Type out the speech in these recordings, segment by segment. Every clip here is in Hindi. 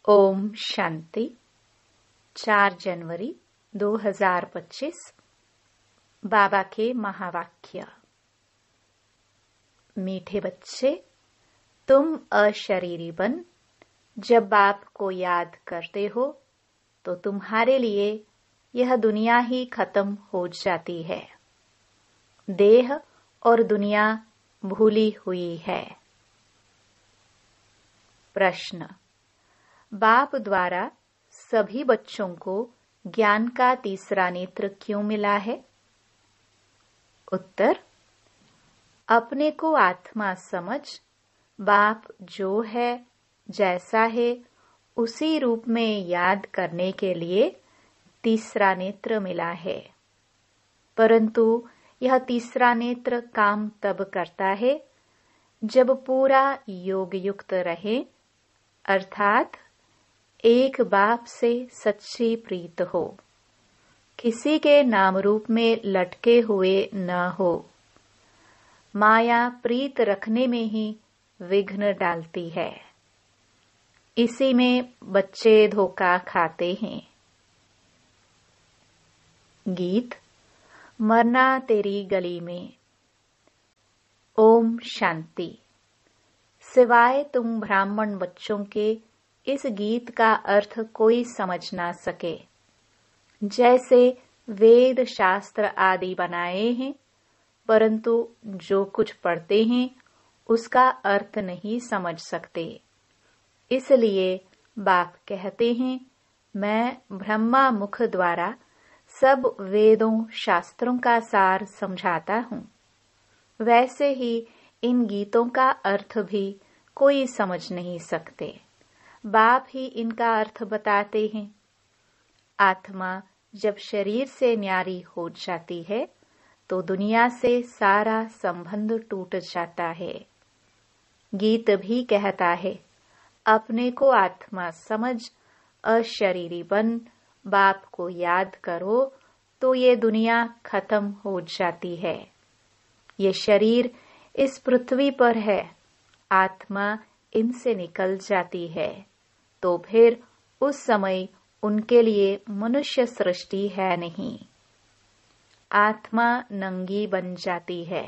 ओम शांति। 4 जनवरी 2025। बाबा के महावाक्य। मीठे बच्चे, तुम अशरीरी बन जब बाप को याद करते हो तो तुम्हारे लिए यह दुनिया ही खत्म हो जाती है। देह और दुनिया भूली हुई है। प्रश्न। बाप द्वारा सभी बच्चों को ज्ञान का तीसरा नेत्र क्यों मिला है? उत्तर। अपने को आत्मा समझ बाप जो है, जैसा है, उसी रूप में याद करने के लिए तीसरा नेत्र मिला है। परंतु यह तीसरा नेत्र काम तब करता है जब पूरा योग युक्त रहे, अर्थात एक बाप से सच्ची प्रीत हो, किसी के नाम रूप में लटके हुए न हो। माया प्रीत रखने में ही विघ्न डालती है। इसी में बच्चे धोखा खाते हैं। गीत। मरना तेरी गली में। ओम शांति। सिवाय तुम ब्राह्मण बच्चों के इस गीत का अर्थ कोई समझ ना सके। जैसे वेद शास्त्र आदि बनाए हैं, परंतु जो कुछ पढ़ते हैं उसका अर्थ नहीं समझ सकते। इसलिए बाप कहते हैं, मैं ब्रह्मा मुख द्वारा सब वेदों शास्त्रों का सार समझाता हूँ। वैसे ही इन गीतों का अर्थ भी कोई समझ नहीं सकते। बाप ही इनका अर्थ बताते हैं। आत्मा जब शरीर से न्यारी हो जाती है तो दुनिया से सारा संबंध टूट जाता है। गीत भी कहता है, अपने को आत्मा समझ अशरीरी बन बाप को याद करो तो ये दुनिया खत्म हो जाती है। ये शरीर इस पृथ्वी पर है, आत्मा इनसे निकल जाती है तो फिर उस समय उनके लिए मनुष्य सृष्टि है नहीं। आत्मा नंगी बन जाती है।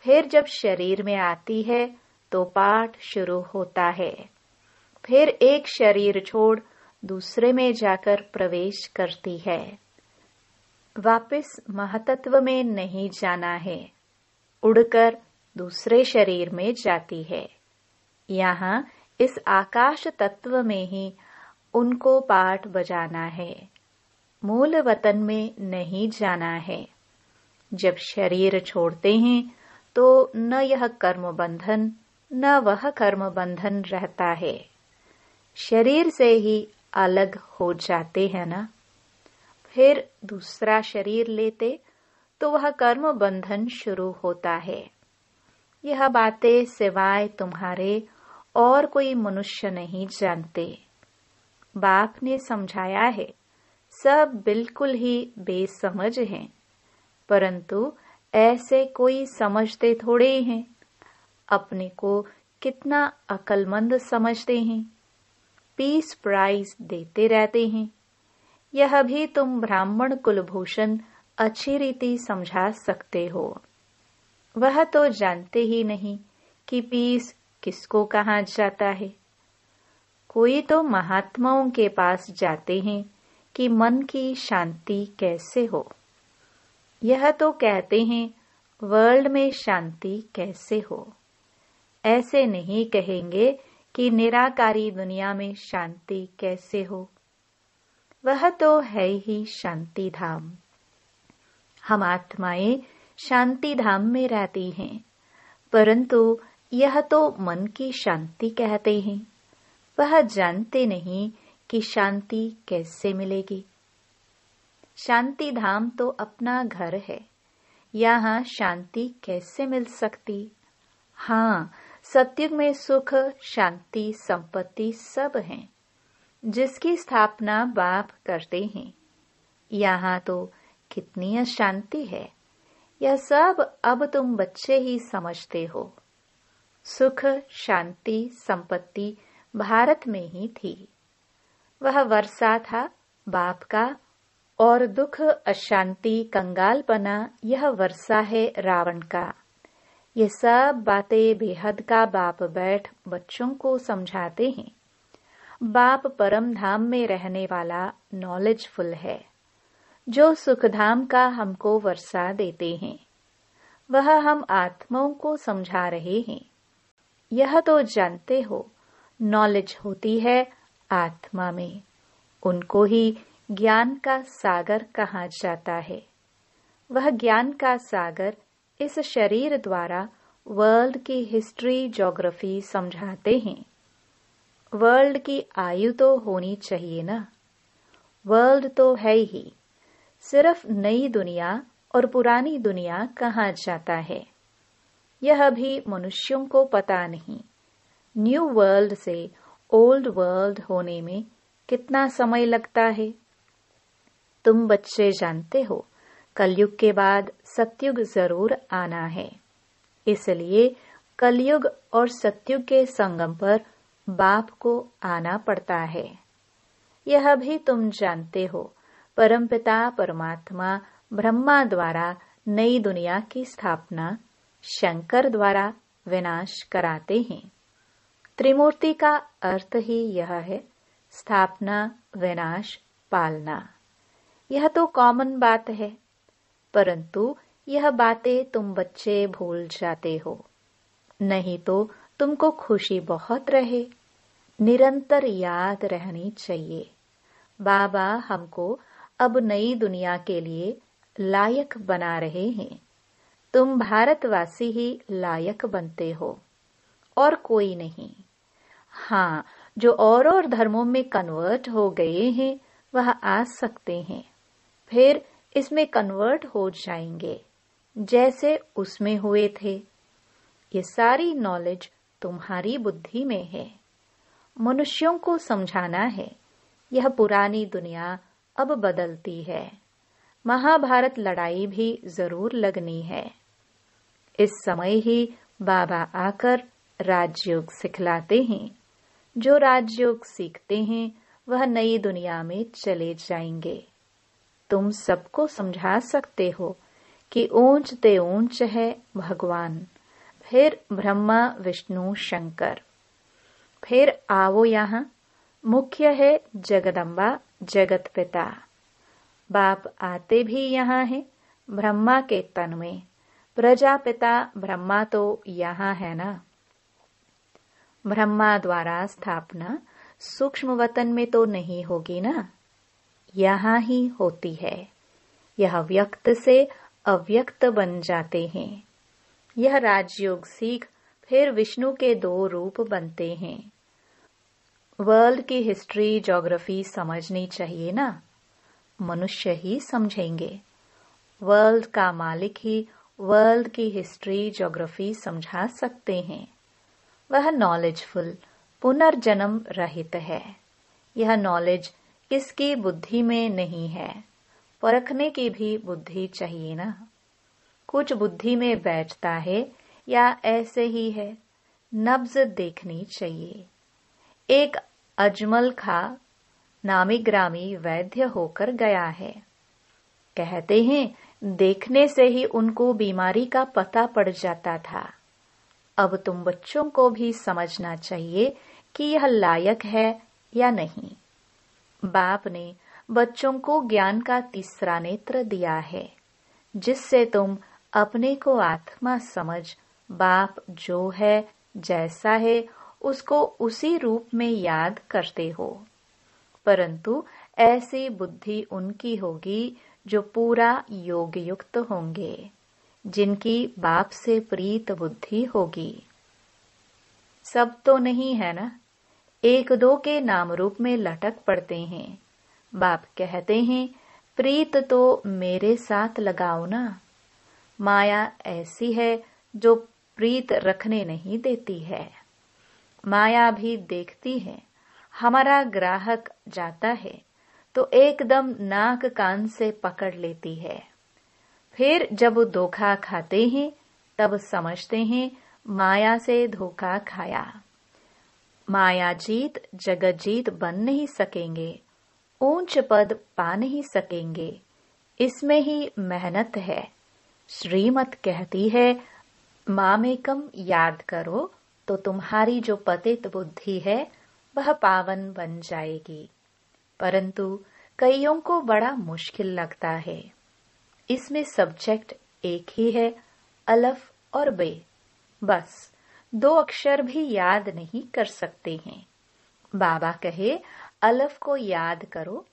फिर जब शरीर में आती है तो पाठ शुरू होता है। फिर एक शरीर छोड़ दूसरे में जाकर प्रवेश करती है। वापस महतत्व में नहीं जाना है, उड़कर दूसरे शरीर में जाती है। यहाँ इस आकाश तत्व में ही उनको पाठ बजाना है, मूल वतन में नहीं जाना है। जब शरीर छोड़ते हैं तो न यह कर्म बंधन न वह कर्म बंधन रहता है। शरीर से ही अलग हो जाते हैं ना। फिर दूसरा शरीर लेते तो वह कर्म बंधन शुरू होता है। यह बातें सिवाय तुम्हारे और कोई मनुष्य नहीं जानते। बाप ने समझाया है, सब बिल्कुल ही बेसमझ हैं, परंतु ऐसे कोई समझते थोड़े हैं। अपने को कितना अक्लमंद समझते हैं, पीस प्राइज देते रहते हैं। यह भी तुम ब्राह्मण कुलभूषण अच्छी रीति समझा सकते हो। वह तो जानते ही नहीं कि पीस किसको कहा जाता है। कोई तो महात्माओं के पास जाते हैं कि मन की शांति कैसे हो। यह तो कहते हैं वर्ल्ड में शांति कैसे हो। ऐसे नहीं कहेंगे कि निराकारी दुनिया में शांति कैसे हो। वह तो है ही शांति धाम। हम आत्माएं शांति धाम में रहती हैं, परंतु यह तो मन की शांति कहते हैं। वह जानते नहीं कि शांति कैसे मिलेगी। शांति धाम तो अपना घर है, यहाँ शांति कैसे मिल सकती? हाँ, सत्युग में सुख शांति संपत्ति सब हैं, जिसकी स्थापना बाप करते हैं। यहाँ तो कितनी अशांति है, यह सब अब तुम बच्चे ही समझते हो। सुख शांति संपत्ति भारत में ही थी, वह वर्षा था बाप का, और दुख, अशांति, कंगालपना यह वर्षा है रावण का। ये सब बातें बेहद का बाप बैठ बच्चों को समझाते हैं। बाप परम धाम में रहने वाला नॉलेजफुल है, जो सुखधाम का हमको वर्षा देते हैं। वह हम आत्माओं को समझा रहे हैं। यह तो जानते हो, नॉलेज होती है आत्मा में, उनको ही ज्ञान का सागर कहा जाता है। वह ज्ञान का सागर इस शरीर द्वारा वर्ल्ड की हिस्ट्री, ज्योग्राफी समझाते हैं। वर्ल्ड की आयु तो होनी चाहिए ना। वर्ल्ड तो है ही, सिर्फ नई दुनिया और पुरानी दुनिया कहा जाता है। यह भी मनुष्यों को पता नहीं। न्यू वर्ल्ड से ओल्ड वर्ल्ड होने में कितना समय लगता है। तुम बच्चे जानते हो, कलयुग के बाद सतयुग जरूर आना है। इसलिए कलयुग और सतयुग के संगम पर बाप को आना पड़ता है। यह भी तुम जानते हो, परमपिता परमात्मा ब्रह्मा द्वारा नई दुनिया की स्थापना, शंकर द्वारा विनाश कराते हैं। त्रिमूर्ति का अर्थ ही यह है, स्थापना, विनाश, पालना। यह तो कॉमन बात है, परंतु यह बातें तुम बच्चे भूल जाते हो। नहीं तो तुमको खुशी बहुत रहे, निरंतर याद रहनी चाहिए। बाबा हमको अब नई दुनिया के लिए लायक बना रहे हैं। तुम भारतवासी ही लायक बनते हो, और कोई नहीं। हाँ, जो और धर्मों में कन्वर्ट हो गए हैं वह आ सकते हैं, फिर इसमें कन्वर्ट हो जाएंगे जैसे उसमें हुए थे। ये सारी नॉलेज तुम्हारी बुद्धि में है। मनुष्यों को समझाना है, यह पुरानी दुनिया अब बदलती है। महाभारत लड़ाई भी जरूर लगनी है। इस समय ही बाबा आकर राजयोग सिखलाते हैं। जो राजयोग सीखते हैं वह नई दुनिया में चले जाएंगे। तुम सबको समझा सकते हो कि ऊंच ते ऊंच है भगवान, फिर ब्रह्मा, विष्णु, शंकर, फिर आओ यहाँ मुख्य है जगदम्बा, जगत पिता। बाप आते भी यहाँ है ब्रह्मा के तन में। प्रजापिता ब्रह्मा तो यहाँ है ना। ब्रह्मा द्वारा स्थापना सूक्ष्म वतन में तो नहीं होगी ना, यहाँ ही होती है। यह व्यक्त से अव्यक्त बन जाते हैं। यह राजयोग सीख फिर विष्णु के 2 रूप बनते हैं। वर्ल्ड की हिस्ट्री, ज्योग्राफी समझनी चाहिए ना। मनुष्य ही समझेंगे। वर्ल्ड का मालिक ही वर्ल्ड की हिस्ट्री, ज्योग्राफी समझा सकते हैं। वह नॉलेजफुल, पुनर्जन्म रहित है। यह नॉलेज किसकी बुद्धि में नहीं है, परखने की भी बुद्धि चाहिए ना। कुछ बुद्धि में बैठता है या ऐसे ही है, नब्ज देखनी चाहिए। एक अजमल खा नामी ग्रामी वैद्य होकर गया है। कहते हैं देखने से ही उनको बीमारी का पता पड़ जाता था। अब तुम बच्चों को भी समझना चाहिए कि यह लायक है या नहीं। बाप ने बच्चों को ज्ञान का तीसरा नेत्र दिया है, जिससे तुम अपने को आत्मा समझ, बाप जो है, जैसा है, उसको उसी रूप में याद करते हो। परंतु ऐसी बुद्धि उनकी होगी जो पूरा योग युक्त होंगे, जिनकी बाप से प्रीत बुद्धि होगी। सब तो नहीं है ना, 1-2 के नाम रूप में लटक पड़ते हैं। बाप कहते हैं प्रीत तो मेरे साथ लगाओ ना। माया ऐसी है जो प्रीत रखने नहीं देती है। माया भी देखती है। हमारा ग्राहक जाता है तो एकदम नाक कान से पकड़ लेती है। फिर जब धोखा खाते हैं तब समझते हैं माया से धोखा खाया। मायाजीत जगजीत बन नहीं सकेंगे, ऊंच पद पा नहीं सकेंगे। इसमें ही मेहनत है। श्रीमत कहती है, मामेकम याद करो तो तुम्हारी जो पतित बुद्धि है वह पावन बन जाएगी। परंतु कईयों को बड़ा मुश्किल लगता है। इसमें सब्जेक्ट एक ही है, अलफ और बे। बस 2 अक्षर भी याद नहीं कर सकते हैं। बाबा कहे अलफ को याद करो,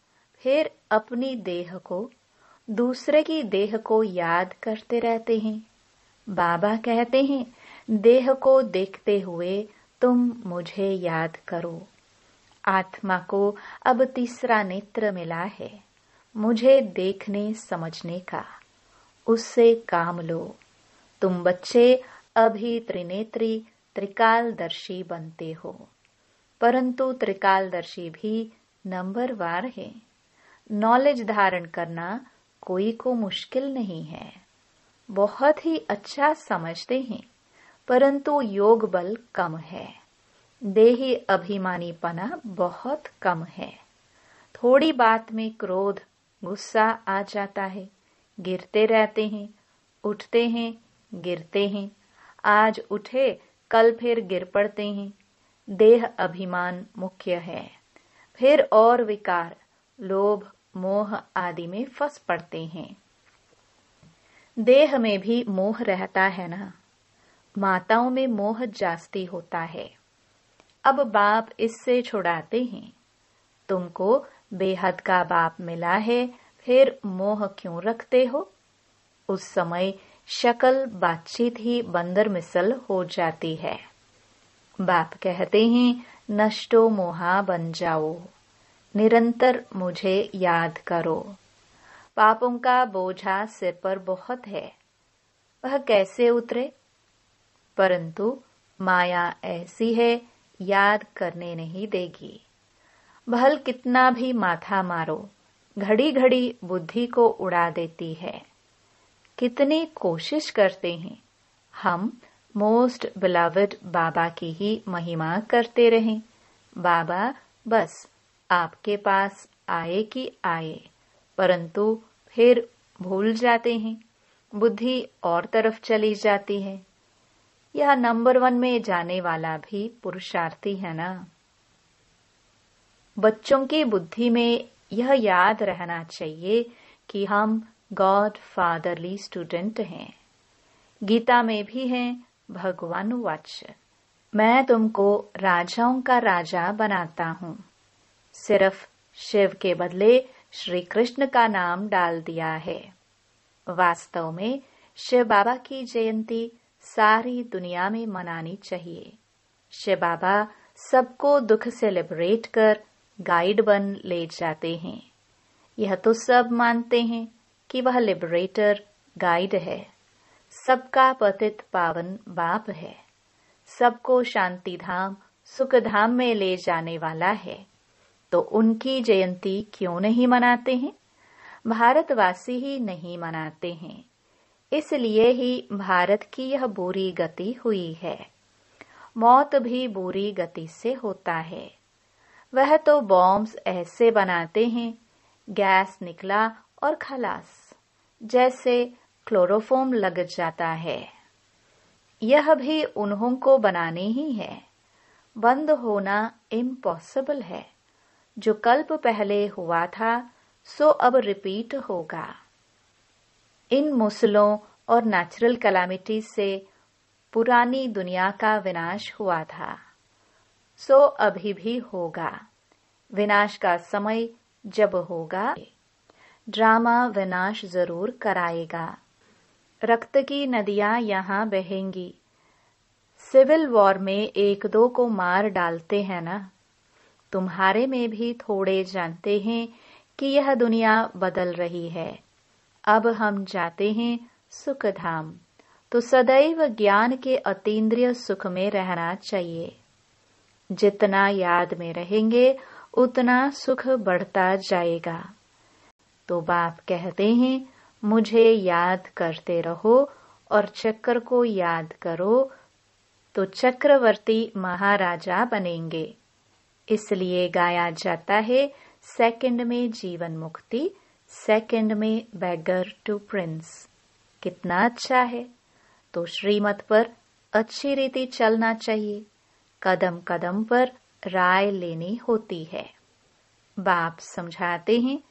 फिर अपनी देह को, दूसरे की देह को याद करते रहते हैं। बाबा कहते हैं, देह को देखते हुए तुम मुझे याद करो। आत्मा को अब तीसरा नेत्र मिला है, मुझे देखने समझने का। उससे काम लो। तुम बच्चे अभी त्रिनेत्री त्रिकालदर्शी बनते हो, परंतु त्रिकालदर्शी भी नंबरवार है। नॉलेज धारण करना कोई को मुश्किल नहीं है। बहुत ही अच्छा समझते हैं, परंतु योग बल कम है। देही अभिमानीपना बहुत कम है। थोड़ी बात में क्रोध गुस्सा आ जाता है, गिरते रहते हैं, उठते हैं, गिरते हैं। आज उठे कल फिर गिर पड़ते हैं। देह अभिमान मुख्य है। फिर और विकार लोभ मोह आदि में फंस पड़ते हैं। देह में भी मोह रहता है ना। माताओं में मोह जास्ती होता है। अब बाप इससे छुड़ाते हैं। तुमको बेहद का बाप मिला है, फिर मोह क्यों रखते हो? उस समय शक्ल बातचीत ही बंदर मिसल हो जाती है। बाप कहते हैं, नष्टो मोहा बन जाओ, निरंतर मुझे याद करो। पापों का बोझा सिर पर बहुत है, वह कैसे उतरे? परंतु माया ऐसी है, याद करने नहीं देगी। भल कितना भी माथा मारो, घड़ी घड़ी बुद्धि को उड़ा देती है। कितनी कोशिश करते हैं हम मोस्ट बिलवड बाबा की ही महिमा करते रहें। बाबा बस आपके पास आए कि आए, परंतु फिर भूल जाते हैं। बुद्धि और तरफ चली जाती है। यह नंबर 1 में जाने वाला भी पुरुषार्थी है ना। बच्चों की बुद्धि में यह याद रहना चाहिए कि हम गॉड फादरली स्टूडेंट हैं। गीता में भी है भगवान वाच्य, मैं तुमको राजाओं का राजा बनाता हूँ। सिर्फ शिव के बदले श्री कृष्ण का नाम डाल दिया है। वास्तव में शिव बाबा की जयंती सारी दुनिया में मनानी चाहिए। शिव बाबा सबको दुख से लिबरेट कर गाइड बन ले जाते हैं। यह तो सब मानते हैं कि वह लिबरेटर गाइड है। सबका पतित पावन बाप है। सबको शांति धाम सुख धाम में ले जाने वाला है। तो उनकी जयंती क्यों नहीं मनाते हैं? भारतवासी ही नहीं मनाते हैं। इसलिए ही भारत की यह बुरी गति हुई है। मौत भी बुरी गति से होता है। वह तो बॉम्ब्स ऐसे बनाते हैं, गैस निकला और खलास, जैसे क्लोरोफॉर्म लग जाता है। यह भी उन्हों को बनाने ही है। बंद होना इम्पॉसिबल है। जो कल्प पहले हुआ था सो अब रिपीट होगा। इन मुसलों और नेचुरल कैलामिटीज से पुरानी दुनिया का विनाश हुआ था, सो अभी भी होगा। विनाश का समय जब होगा, ड्रामा विनाश जरूर कराएगा। रक्त की नदियां यहाँ बहेंगी। सिविल वॉर में 1-2 को मार डालते हैं ना। तुम्हारे में भी थोड़े जानते हैं कि यह दुनिया बदल रही है। अब हम जाते हैं सुख धाम, तो सदैव ज्ञान के अतीन्द्रिय सुख में रहना चाहिए। जितना याद में रहेंगे उतना सुख बढ़ता जाएगा। तो बाप कहते हैं, मुझे याद करते रहो और चक्कर को याद करो तो चक्रवर्ती महाराजा बनेंगे। इसलिए गाया जाता है, सेकंड में जीवन मुक्ति, सेकंड में बेगर टू प्रिंस। कितना अच्छा है। तो श्रीमत पर अच्छी रीति चलना चाहिए। कदम कदम पर राय लेनी होती है। बाप समझाते हैं,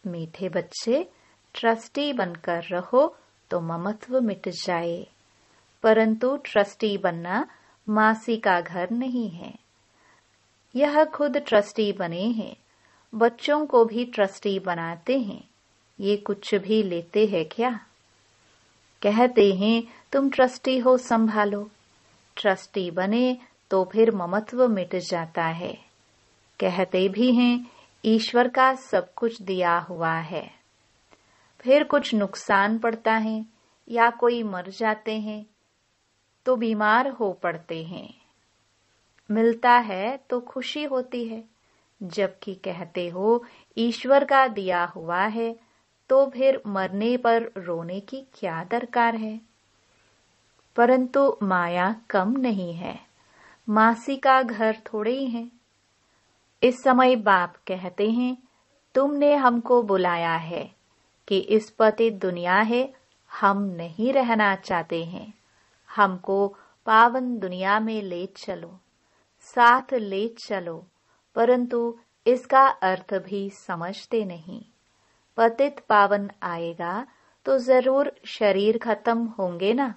मीठे बच्चे, ट्रस्टी बनकर रहो तो ममत्व मिट जाए। परंतु ट्रस्टी बनना मासी का घर नहीं है। यह खुद ट्रस्टी बने हैं, बच्चों को भी ट्रस्टी बनाते हैं। ये कुछ भी लेते हैं क्या? कहते हैं तुम ट्रस्टी हो, संभालो। ट्रस्टी बने तो फिर ममत्व मिट जाता है। कहते भी हैं ईश्वर का सब कुछ दिया हुआ है। फिर कुछ नुकसान पड़ता है या कोई मर जाते हैं तो बीमार हो पड़ते हैं। मिलता है तो खुशी होती है, जबकि कहते हो ईश्वर का दिया हुआ है, तो फिर मरने पर रोने की क्या दरकार है। परंतु माया कम नहीं है, मासी का घर थोड़े ही है। इस समय बाप कहते हैं, तुमने हमको बुलाया है कि इस पतित दुनिया है, हम नहीं रहना चाहते हैं। हमको पावन दुनिया में ले चलो, साथ ले चलो। परंतु इसका अर्थ भी समझते नहीं। पतित पावन आएगा तो जरूर शरीर खत्म होंगे ना,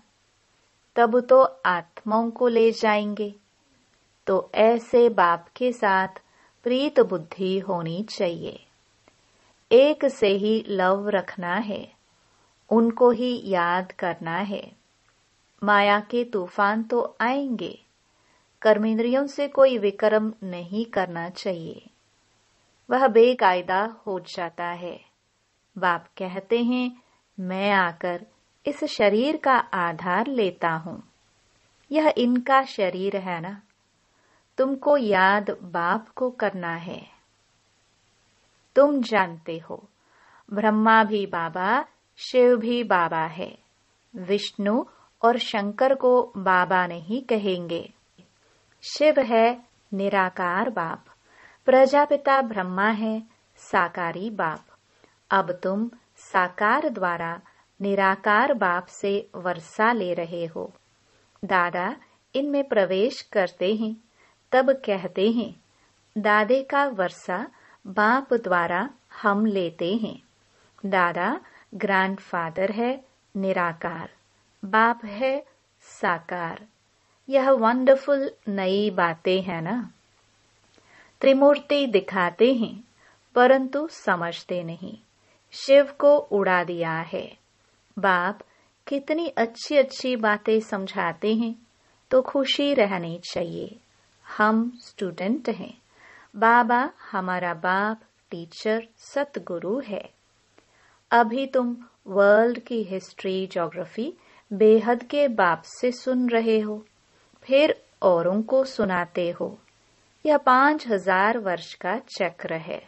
तब तो आत्माओं को ले जाएंगे। तो ऐसे बाप के साथ प्रीत बुद्धि होनी चाहिए। एक से ही लव रखना है, उनको ही याद करना है। माया के तूफान तो आएंगे, कर्मेंद्रियों से कोई विक्रम नहीं करना चाहिए, वह बेकायदा हो जाता है। बाप कहते हैं, मैं आकर इस शरीर का आधार लेता हूँ। यह इनका शरीर है ना, तुमको याद बाप को करना है। तुम जानते हो, ब्रह्मा भी बाबा, शिव भी बाबा है। विष्णु और शंकर को बाबा नहीं कहेंगे। शिव है निराकार बाप, प्रजापिता ब्रह्मा है साकारी बाप। अब तुम साकार द्वारा निराकार बाप से वर्षा ले रहे हो। दादा इनमें प्रवेश करते हैं, तब कहते हैं, दादे का वर्षा बाप द्वारा हम लेते हैं। दादा ग्रैंडफादर है निराकार, बाप है साकार। यह वंडरफुल नई बातें हैं ना। त्रिमूर्ति दिखाते हैं, परंतु समझते नहीं। शिव को उड़ा दिया है। बाप कितनी अच्छी अच्छी बातें समझाते हैं, तो खुशी रहनी चाहिए। हम स्टूडेंट हैं, बाबा हमारा बाप, टीचर, सतगुरु है। अभी तुम वर्ल्ड की हिस्ट्री, ज्योग्राफी बेहद के बाप से सुन रहे हो, फिर औरों को सुनाते हो। यह 5000 वर्ष का चक्र है।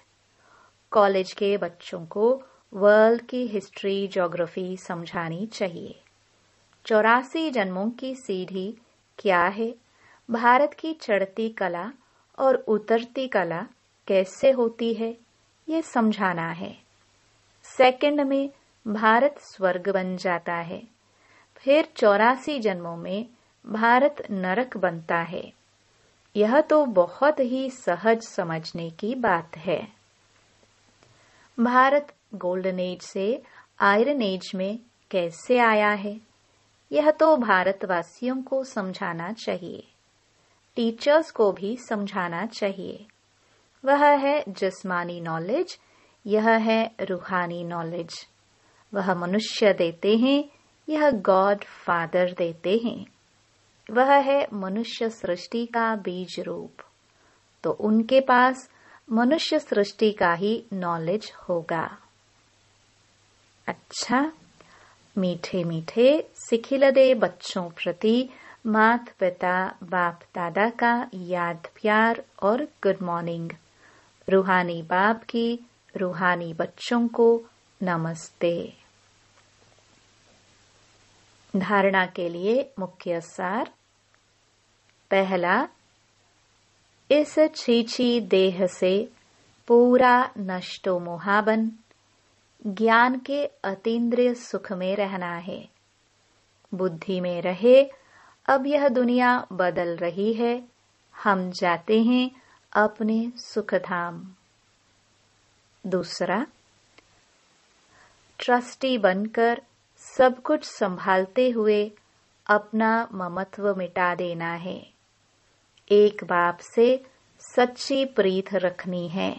कॉलेज के बच्चों को वर्ल्ड की हिस्ट्री, ज्योग्राफी समझानी चाहिए। 84 जन्मों की सीढ़ी क्या है, भारत की चढ़ती कला और उतरती कला कैसे होती है, ये समझाना है। सेकंड में भारत स्वर्ग बन जाता है, फिर 84 जन्मों में भारत नरक बनता है। यह तो बहुत ही सहज समझने की बात है। भारत गोल्डन एज से आयरन एज में कैसे आया है, यह तो भारतवासियों को समझाना चाहिए। टीचर्स को भी समझाना चाहिए। वह है जिस्मानी नॉलेज, यह है रूहानी नॉलेज। वह मनुष्य देते हैं, यह गॉड फादर देते हैं। वह है मनुष्य सृष्टि का बीज रूप, तो उनके पास मनुष्य सृष्टि का ही नॉलेज होगा। अच्छा, मीठे मीठे सिखिलदे बच्चों प्रति माता पिता बाप दादा का याद प्यार और गुड मॉर्निंग। रूहानी बाप की रूहानी बच्चों को नमस्ते। धारणा के लिए मुख्य सार। पहला, इस छीछी देह से पूरा नष्टो मोहाबन ज्ञान के अतीन्द्रिय सुख में रहना है। बुद्धि में रहे, अब यह दुनिया बदल रही है, हम जाते हैं अपने सुखधाम। दूसरा, ट्रस्टी बनकर सब कुछ संभालते हुए अपना ममत्व मिटा देना है। एक बाप से सच्ची प्रीत रखनी है।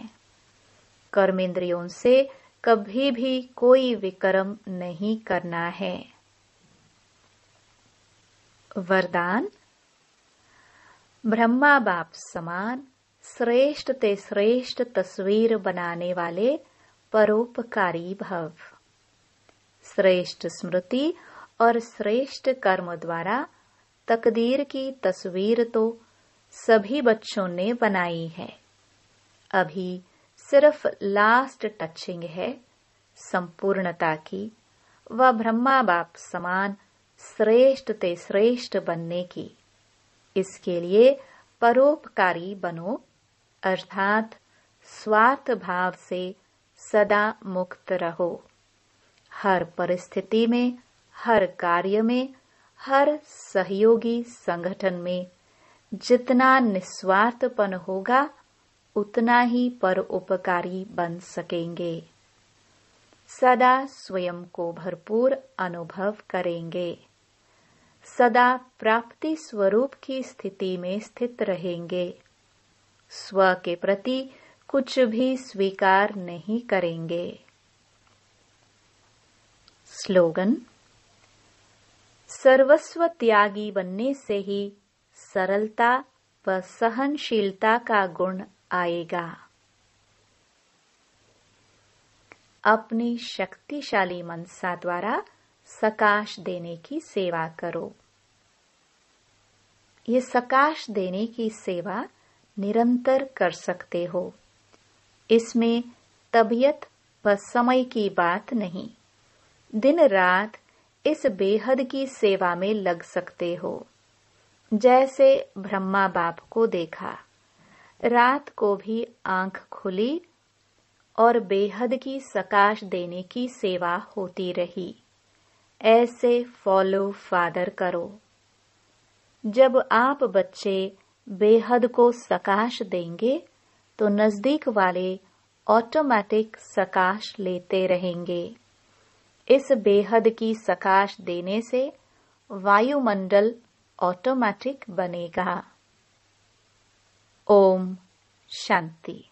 कर्मेंद्रियों से कभी भी कोई विकर्म नहीं करना है। वरदान, ब्रह्मा बाप समान श्रेष्ठ ते श्रेष्ठ तस्वीर बनाने वाले परोपकारी भव। श्रेष्ठ स्मृति और श्रेष्ठ कर्म द्वारा तकदीर की तस्वीर तो सभी बच्चों ने बनाई है। अभी सिर्फ लास्ट टचिंग है संपूर्णता की व ब्रह्मा बाप समान श्रेष्ठ ते श्रेष्ठ बनने की। इसके लिए परोपकारी बनो, अर्थात स्वार्थ भाव से सदा मुक्त रहो। हर परिस्थिति में, हर कार्य में, हर सहयोगी संगठन में जितना निस्वार्थपन होगा उतना ही परोपकारी बन सकेंगे। सदा स्वयं को भरपूर अनुभव करेंगे। सदा प्राप्ति स्वरूप की स्थिति में स्थित रहेंगे। स्व के प्रति कुछ भी स्वीकार नहीं करेंगे। स्लोगन, सर्वस्व त्यागी बनने से ही सरलता व सहनशीलता का गुण आएगा। अपनी शक्तिशाली मनसा द्वारा सकाश देने की सेवा करो। ये सकाश देने की सेवा निरंतर कर सकते हो। इसमें तबीयत व समय की बात नहीं। दिन रात इस बेहद की सेवा में लग सकते हो। जैसे ब्रह्मा बाप को देखा, रात को भी आंख खुली और बेहद की सकाश देने की सेवा होती रही। ऐसे फॉलो फादर करो। जब आप बच्चे बेहद को सकाश देंगे तो नजदीक वाले ऑटोमेटिक सकाश लेते रहेंगे। इस बेहद की सकाश देने से वायुमंडल ऑटोमेटिक बनेगा। ओम शांति।